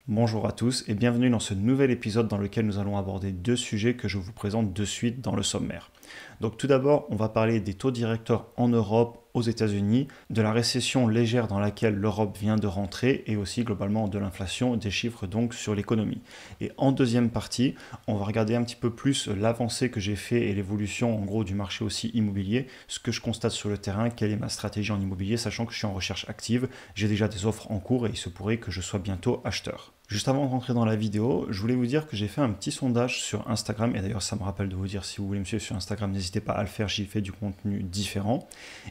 Bonjour à tous et bienvenue dans ce nouvel épisode dans lequel nous allons aborder deux sujets que je vous présente de suite dans le sommaire. Donc tout d'abord, on va parler des taux directeurs en Europe, aux États-Unis, de la récession légère dans laquelle l'Europe vient de rentrer et aussi globalement de l'inflation, des chiffres donc sur l'économie. Et en deuxième partie, on va regarder un petit peu plus l'avancée que j'ai fait et l'évolution en gros du marché aussi immobilier, ce que je constate sur le terrain, quelle est ma stratégie en immobilier, sachant que je suis en recherche active, j'ai déjà des offres en cours et il se pourrait que je sois bientôt acheteur. Juste avant de rentrer dans la vidéo, je voulais vous dire que j'ai fait un petit sondage sur Instagram, et d'ailleurs ça me rappelle de vous dire si vous voulez me suivre sur Instagram, n'hésitez pas à le faire, j'y fais du contenu différent.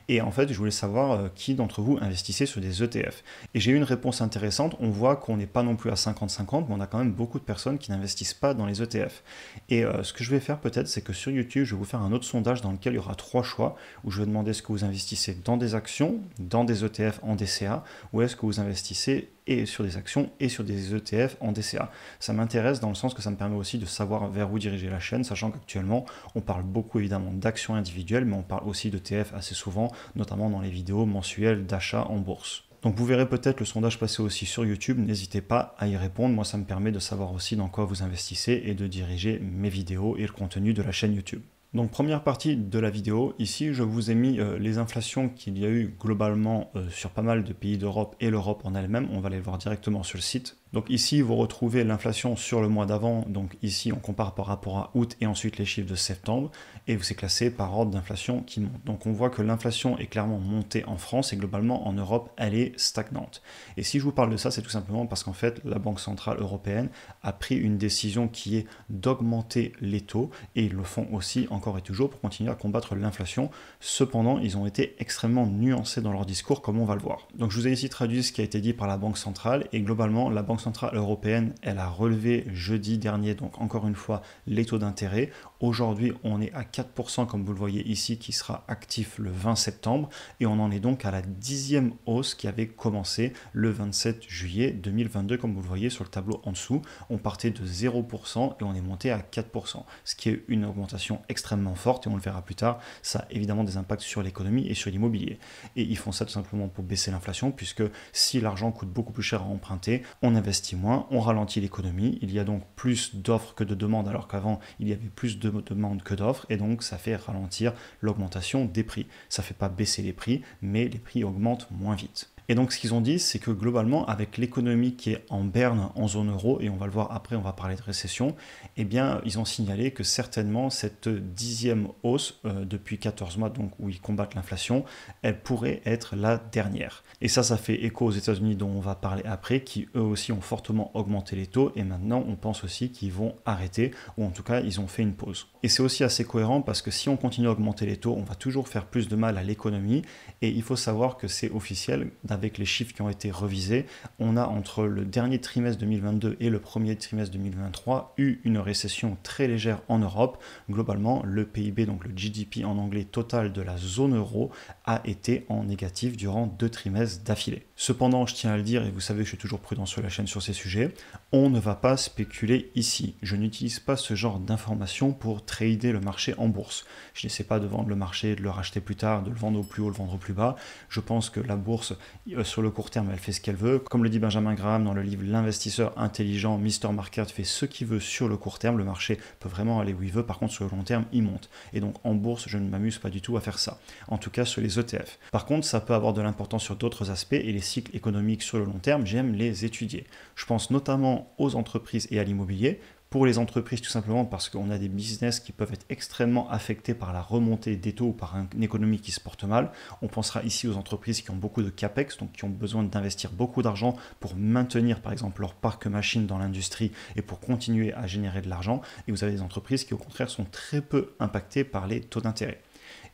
Et en fait, je voulais savoir qui d'entre vous investissait sur des ETF. Et j'ai eu une réponse intéressante, on voit qu'on n'est pas non plus à 50-50, mais on a quand même beaucoup de personnes qui n'investissent pas dans les ETF. Et ce que je vais faire peut-être, c'est que sur YouTube, je vais vous faire un autre sondage dans lequel il y aura trois choix, où je vais demander est-ce que vous investissez dans des actions, dans des ETF en DCA, ou est-ce que vous investissez et sur des actions et sur des ETF en DCA. Ça m'intéresse dans le sens que ça me permet aussi de savoir vers où diriger la chaîne, sachant qu'actuellement, on parle beaucoup évidemment d'actions individuelles, mais on parle aussi d'ETF assez souvent, notamment dans les vidéos mensuelles d'achat en bourse. Donc vous verrez peut-être le sondage passer aussi sur YouTube, n'hésitez pas à y répondre, moi ça me permet de savoir aussi dans quoi vous investissez et de diriger mes vidéos et le contenu de la chaîne YouTube. Donc première partie de la vidéo, ici je vous ai mis les inflations qu'il y a eu globalement sur pas mal de pays d'Europe et l'Europe en elle-même, on va aller le voir directement sur le site. Donc ici vous retrouvez l'inflation sur le mois d'avant, donc ici on compare par rapport à août et ensuite les chiffres de septembre, et c'est classé par ordre d'inflation qui monte. Donc on voit que l'inflation est clairement montée en France et globalement en Europe elle est stagnante. Et si je vous parle de ça, c'est tout simplement parce qu'en fait la Banque Centrale Européenne a pris une décision qui est d'augmenter les taux, et ils le font aussi encore et toujours pour continuer à combattre l'inflation. Cependant, ils ont été extrêmement nuancés dans leur discours, comme on va le voir. Donc je vous ai ici traduit ce qui a été dit par la Banque Centrale, et globalement, la Banque Centrale Européenne, elle a relevé jeudi dernier, donc encore une fois, les taux d'intérêt. Aujourd'hui, on est à 4%, comme vous le voyez ici, qui sera actif le 20 septembre, et on en est donc à la 10e hausse qui avait commencé le 27 juillet 2022, comme vous le voyez sur le tableau en dessous. On partait de 0% et on est monté à 4%, ce qui est une augmentation extrêmement forte, et on le verra plus tard, ça a évidemment des impacts sur l'économie et sur l'immobilier. Et ils font ça tout simplement pour baisser l'inflation, puisque si l'argent coûte beaucoup plus cher à emprunter, on investit moins, on ralentit l'économie, il y a donc plus d'offres que de demandes, alors qu'avant il y avait plus de demandes que d'offres, et donc ça fait ralentir l'augmentation des prix. Ça ne fait pas baisser les prix, mais les prix augmentent moins vite. Et donc ce qu'ils ont dit, c'est que globalement, avec l'économie qui est en berne en zone euro, et on va le voir après, on va parler de récession, eh bien, ils ont signalé que certainement cette 10e hausse depuis 14 mois, donc où ils combattent l'inflation, elle pourrait être la dernière. Et ça fait écho aux États-Unis dont on va parler après, qui eux aussi ont fortement augmenté les taux, et maintenant on pense aussi qu'ils vont arrêter, ou en tout cas ils ont fait une pause. Et c'est aussi assez cohérent parce que si on continue à augmenter les taux, on va toujours faire plus de mal à l'économie, et il faut savoir que c'est officiel, avec les chiffres qui ont été revisés, on a entre le dernier trimestre 2022 et le premier trimestre 2023 eu une récession très légère en Europe. Globalement, le PIB, donc le GDP en anglais total de la zone euro, a été en négatif durant 2 trimestres d'affilée. Cependant, je tiens à le dire, et vous savez que je suis toujours prudent sur la chaîne sur ces sujets, on ne va pas spéculer ici. Je n'utilise pas ce genre d'informations pour trader le marché en bourse. Je n'essaie pas de vendre le marché, de le racheter plus tard, de le vendre au plus haut, le vendre au plus bas. Je pense que la bourse, sur le court terme, elle fait ce qu'elle veut. Comme le dit Benjamin Graham dans le livre L'investisseur intelligent, Mr. Market fait ce qu'il veut sur le court terme. Le marché peut vraiment aller où il veut. Par contre, sur le long terme, il monte. Et donc, en bourse, je ne m'amuse pas du tout à faire ça. En tout cas, sur les ETF. Par contre, ça peut avoir de l'importance sur d'autres aspects, et les cycles économiques sur le long terme, j'aime les étudier. Je pense notamment aux entreprises et à l'immobilier. Pour les entreprises, tout simplement parce qu'on a des business qui peuvent être extrêmement affectés par la remontée des taux ou par une économie qui se porte mal. On pensera ici aux entreprises qui ont beaucoup de capex, donc qui ont besoin d'investir beaucoup d'argent pour maintenir par exemple leur parc machine dans l'industrie et pour continuer à générer de l'argent. Et vous avez des entreprises qui au contraire sont très peu impactées par les taux d'intérêt.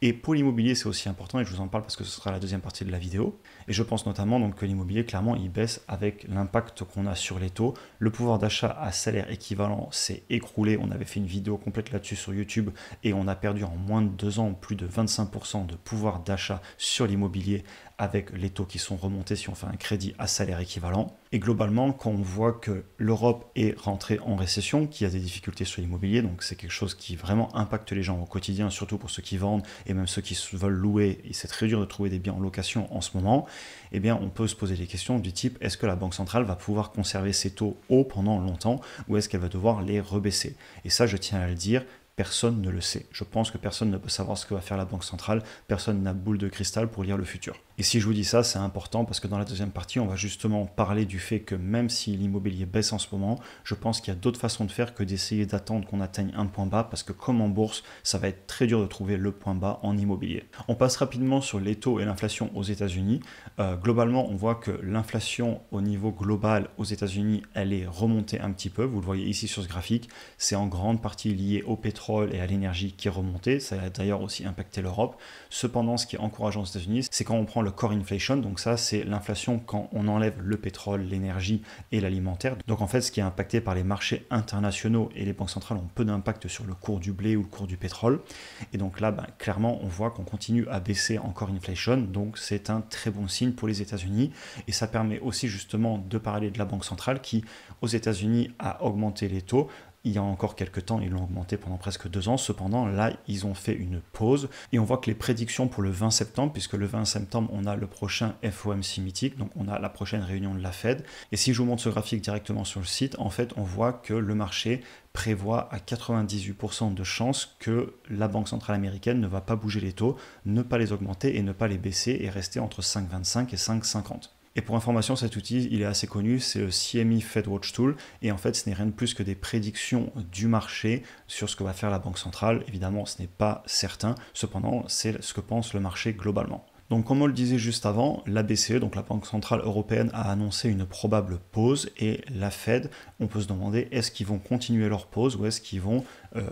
Et pour l'immobilier, c'est aussi important, et je vous en parle parce que ce sera la deuxième partie de la vidéo. Et je pense notamment donc que l'immobilier, clairement, il baisse avec l'impact qu'on a sur les taux. Le pouvoir d'achat à salaire équivalent s'est écroulé. On avait fait une vidéo complète là-dessus sur YouTube, et on a perdu en moins de 2 ans plus de 25% de pouvoir d'achat sur l'immobilier avec les taux qui sont remontés si on fait un crédit à salaire équivalent. Et globalement, quand on voit que l'Europe est rentrée en récession, qu'il y a des difficultés sur l'immobilier, donc c'est quelque chose qui vraiment impacte les gens au quotidien, surtout pour ceux qui vendent et même ceux qui veulent louer, et c'est très dur de trouver des biens en location en ce moment, eh bien on peut se poser des questions du type, est-ce que la Banque centrale va pouvoir conserver ses taux hauts pendant longtemps ou est-ce qu'elle va devoir les rebaisser? Et ça, je tiens à le dire, personne ne le sait. Je pense que personne ne peut savoir ce que va faire la Banque centrale. Personne n'a boule de cristal pour lire le futur. Et si je vous dis ça, c'est important parce que dans la deuxième partie, on va justement parler du fait que même si l'immobilier baisse en ce moment, je pense qu'il y a d'autres façons de faire que d'essayer d'attendre qu'on atteigne un point bas parce que comme en bourse, ça va être très dur de trouver le point bas en immobilier. On passe rapidement sur les taux et l'inflation aux États-Unis. Globalement, on voit que l'inflation au niveau global aux États-Unis, elle est remontée un petit peu. Vous le voyez ici sur ce graphique. C'est en grande partie lié au pétrole et à l'énergie qui est remontée. Ça a d'ailleurs aussi impacté l'Europe. Cependant, ce qui est encourageant aux États-Unis, c'est quand on prend le core inflation, donc ça c'est l'inflation quand on enlève le pétrole, l'énergie et l'alimentaire. Donc en fait ce qui est impacté par les marchés internationaux et les banques centrales ont peu d'impact sur le cours du blé ou le cours du pétrole. Et donc là clairement on voit qu'on continue à baisser en core inflation, donc c'est un très bon signe pour les États-Unis et ça permet aussi justement de parler de la Banque centrale qui aux États-Unis a augmenté les taux. Il y a encore quelques temps, ils l'ont augmenté pendant presque 2 ans. Cependant, là, ils ont fait une pause. Et on voit que les prédictions pour le 20 septembre, puisque le 20 septembre, on a le prochain FOMC mythique, donc on a la prochaine réunion de la Fed. Et si je vous montre ce graphique directement sur le site, en fait, on voit que le marché prévoit à 98% de chances que la Banque centrale américaine ne va pas bouger les taux, ne pas les augmenter et ne pas les baisser et rester entre 5,25 et 5,50. Et pour information, cet outil, il est assez connu, c'est le CME FedWatch Tool, et en fait, ce n'est rien de plus que des prédictions du marché sur ce que va faire la Banque centrale. Évidemment, ce n'est pas certain, cependant, c'est ce que pense le marché globalement. Donc comme on le disait juste avant, la BCE, donc la Banque Centrale Européenne, a annoncé une probable pause et la Fed, on peut se demander est-ce qu'ils vont continuer leur pause ou est-ce qu'ils vont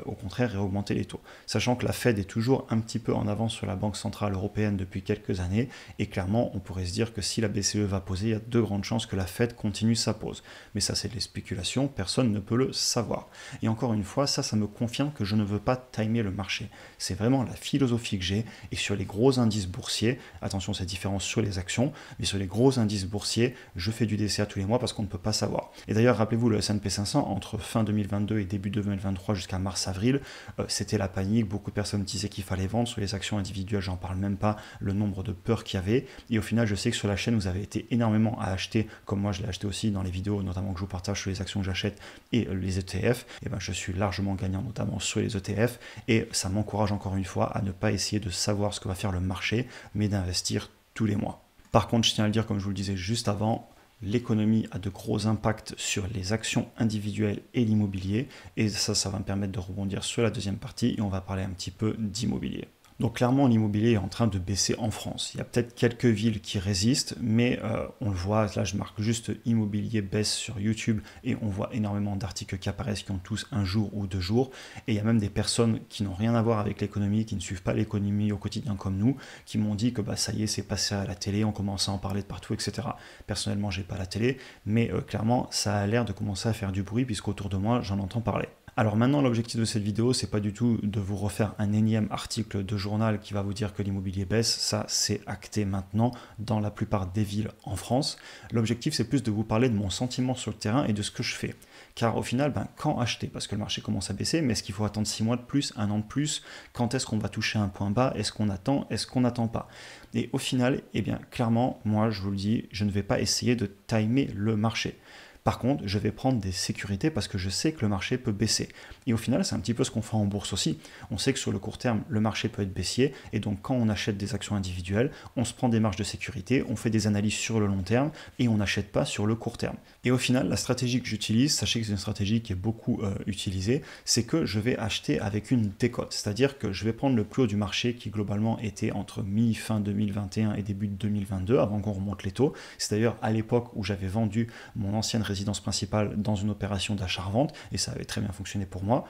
au contraire réaugmenter les taux. Sachant que la Fed est toujours un petit peu en avance sur la Banque Centrale Européenne depuis quelques années et clairement on pourrait se dire que si la BCE va poser, il y a de grandes chances que la Fed continue sa pause. Mais ça c'est des spéculations, personne ne peut le savoir. Et encore une fois, ça me confirme que je ne veux pas timer le marché. C'est vraiment la philosophie que j'ai et sur les gros indices boursiers, attention c'est différent sur les actions, mais sur les gros indices boursiers, je fais du DCA tous les mois parce qu'on ne peut pas savoir. Et d'ailleurs, rappelez-vous, le S&P 500, entre fin 2022 et début 2023 jusqu'à mars-avril, c'était la panique, beaucoup de personnes disaient qu'il fallait vendre. Sur les actions individuelles, j'en parle même pas, le nombre de peurs qu'il y avait. Et au final, je sais que sur la chaîne, vous avez été énormément à acheter, comme moi je l'ai acheté aussi dans les vidéos, notamment que je vous partage sur les actions que j'achète et les ETF. Et ben, je suis largement gagnant, notamment sur les ETF. Et ça m'encourage encore une fois à ne pas essayer de savoir ce que va faire le marché, mais d'investir tous les mois. Par contre, je tiens à le dire, comme je vous le disais juste avant, l'économie a de gros impacts sur les actions individuelles et l'immobilier. Et ça va me permettre de rebondir sur la deuxième partie et on va parler un petit peu d'immobilier. Donc clairement, l'immobilier est en train de baisser en France. Il y a peut-être quelques villes qui résistent, mais on le voit, là je marque juste immobilier baisse sur YouTube et on voit énormément d'articles qui apparaissent qui ont tous un jour ou 2 jours. Et il y a même des personnes qui n'ont rien à voir avec l'économie, qui ne suivent pas l'économie au quotidien comme nous, qui m'ont dit que ça y est, c'est passé à la télé, on commence à en parler de partout, etc. Personnellement, j'ai pas la télé, mais clairement, ça a l'air de commencer à faire du bruit puisqu'autour de moi, j'en entends parler. Alors maintenant, l'objectif de cette vidéo, c'est pas du tout de vous refaire un énième article de journal qui va vous dire que l'immobilier baisse. Ça, c'est acté maintenant dans la plupart des villes en France. L'objectif, c'est plus de vous parler de mon sentiment sur le terrain et de ce que je fais. Car au final, quand acheter? Parce que le marché commence à baisser, mais est-ce qu'il faut attendre 6 mois de plus, 1 an de plus? Quand est-ce qu'on va toucher un point bas? Est-ce qu'on attend? Est-ce qu'on n'attend pas? Et au final, eh bien, clairement, moi, je vous le dis, je ne vais pas essayer de timer le marché. Par contre, je vais prendre des sécurités parce que je sais que le marché peut baisser. Et au final, c'est un petit peu ce qu'on fait en bourse aussi. On sait que sur le court terme, le marché peut être baissier. Et donc, quand on achète des actions individuelles, on se prend des marges de sécurité, on fait des analyses sur le long terme et on n'achète pas sur le court terme. Et au final, la stratégie que j'utilise, sachez que c'est une stratégie qui est beaucoup utilisée, c'est que je vais acheter avec une décote. C'est-à-dire que je vais prendre le plus haut du marché qui globalement était entre mi-fin 2021 et début de 2022, avant qu'on remonte les taux. C'est d'ailleurs à l'époque où j'avais vendu mon ancienne résidence principale dans une opération d'achat-revente et ça avait très bien fonctionné pour moi.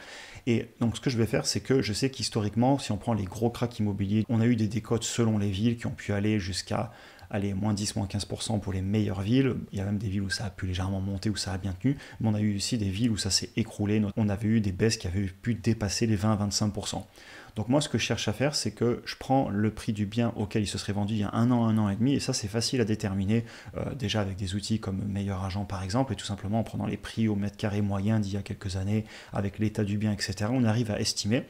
Et donc ce que je vais faire, c'est que je sais qu'historiquement, si on prend les gros cracks immobiliers, on a eu des décotes selon les villes qui ont pu aller jusqu'à moins 10, moins 15% pour les meilleures villes. Il y a même des villes où ça a pu légèrement monter, où ça a bien tenu, mais on a eu aussi des villes où ça s'est écroulé. On avait eu des baisses qui avaient pu dépasser les 20 à 25%. Donc moi, ce que je cherche à faire, c'est que je prends le prix du bien auquel il se serait vendu il y a un an et demi, et ça c'est facile à déterminer, déjà avec des outils comme Meilleur Agent par exemple, et tout simplement en prenant les prix au mètre carré moyen d'il y a quelques années, avec l'état du bien, etc. On arrive à estimer,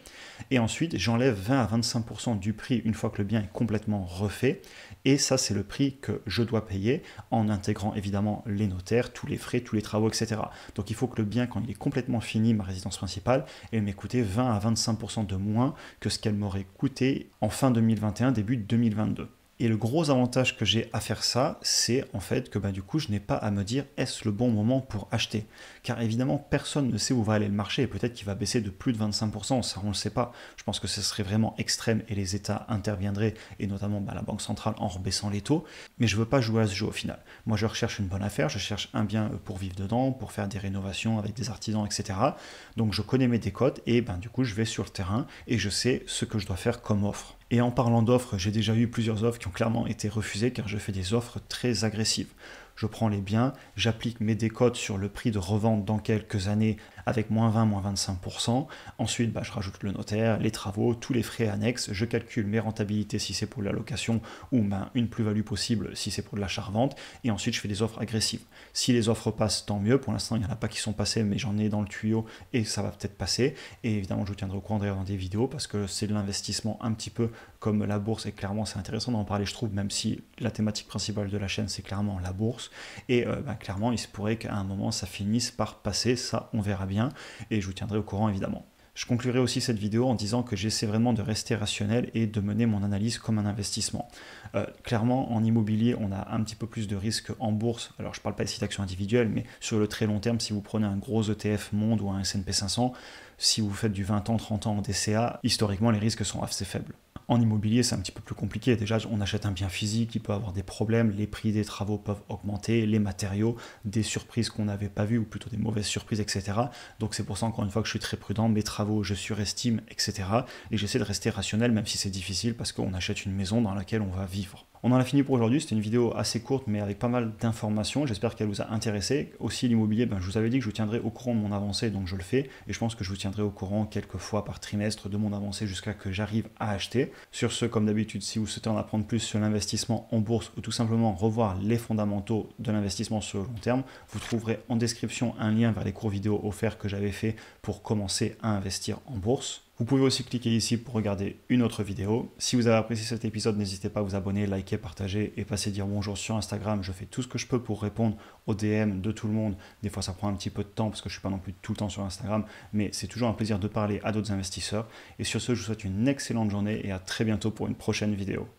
et ensuite j'enlève 20 à 25% du prix une fois que le bien est complètement refait, et ça c'est le prix que je dois payer en intégrant évidemment les notaires, tous les frais, tous les travaux, etc. Donc il faut que le bien, quand il est complètement fini, ma résidence principale, elle m'ait coûté 20 à 25% de moins que ce qu'elle m'aurait coûté en fin 2021, début 2022. Et le gros avantage que j'ai à faire ça, c'est en fait que du coup, je n'ai pas à me dire est-ce le bon moment pour acheter. Car évidemment, personne ne sait où va aller le marché et peut-être qu'il va baisser de plus de 25%, ça on ne le sait pas. Je pense que ce serait vraiment extrême et les États interviendraient, et notamment la Banque centrale en rebaissant les taux. Mais je ne veux pas jouer à ce jeu au final. Moi, je recherche une bonne affaire, je cherche un bien pour vivre dedans, pour faire des rénovations avec des artisans, etc. Donc je connais mes décotes et du coup, je vais sur le terrain et je sais ce que je dois faire comme offre. Et en parlant d'offres, j'ai déjà eu plusieurs offres qui ont clairement été refusées car je fais des offres très agressives. Je prends les biens, j'applique mes décotes sur le prix de revente dans quelques années avec moins 20, moins 25%. Ensuite, je rajoute le notaire, les travaux, tous les frais annexes. Je calcule mes rentabilités si c'est pour la location ou une plus-value possible si c'est pour de l'achat-revente. Et ensuite, je fais des offres agressives. Si les offres passent, tant mieux. Pour l'instant, il n'y en a pas qui sont passées, mais j'en ai dans le tuyau et ça va peut-être passer. Et évidemment, je vous tiendrai au courant d'ailleurs dans des vidéos parce que c'est de l'investissement un petit peu comme la bourse. Et clairement, c'est intéressant d'en parler, je trouve, même si la thématique principale de la chaîne, c'est clairement la bourse. Et clairement, il se pourrait qu'à un moment, ça finisse par passer. Ça, on verra bien. Et je vous tiendrai au courant, évidemment. Je conclurai aussi cette vidéo en disant que j'essaie vraiment de rester rationnel et de mener mon analyse comme un investissement. Clairement, en immobilier, on a un petit peu plus de risques en bourse. Alors, je ne parle pas ici d'actions individuelles, mais sur le très long terme, si vous prenez un gros ETF Monde ou un S&P 500, si vous faites du 20 ans, 30 ans en DCA, historiquement, les risques sont assez faibles. En immobilier, c'est un petit peu plus compliqué. Déjà, on achète un bien physique, il peut avoir des problèmes, les prix des travaux peuvent augmenter, les matériaux, des surprises qu'on n'avait pas vues, ou plutôt des mauvaises surprises, etc. Donc c'est pour ça, encore une fois, que je suis très prudent. Mes travaux, je surestime, etc. Et j'essaie de rester rationnel, même si c'est difficile, parce qu'on achète une maison dans laquelle on va vivre. On en a fini pour aujourd'hui, c'était une vidéo assez courte mais avec pas mal d'informations, j'espère qu'elle vous a intéressé. Aussi l'immobilier, je vous avais dit que je vous tiendrai au courant de mon avancée, donc je le fais, et je pense que je vous tiendrai au courant quelques fois par trimestre de mon avancée jusqu'à que j'arrive à acheter. Sur ce, comme d'habitude, si vous souhaitez en apprendre plus sur l'investissement en bourse ou tout simplement revoir les fondamentaux de l'investissement sur le long terme, vous trouverez en description un lien vers les cours vidéo offerts que j'avais fait pour commencer à investir en bourse. Vous pouvez aussi cliquer ici pour regarder une autre vidéo. Si vous avez apprécié cet épisode, n'hésitez pas à vous abonner, liker, partager et passer dire bonjour sur Instagram. Je fais tout ce que je peux pour répondre aux DM de tout le monde. Des fois, ça prend un petit peu de temps parce que je ne suis pas non plus tout le temps sur Instagram, mais c'est toujours un plaisir de parler à d'autres investisseurs. Et sur ce, je vous souhaite une excellente journée et à très bientôt pour une prochaine vidéo.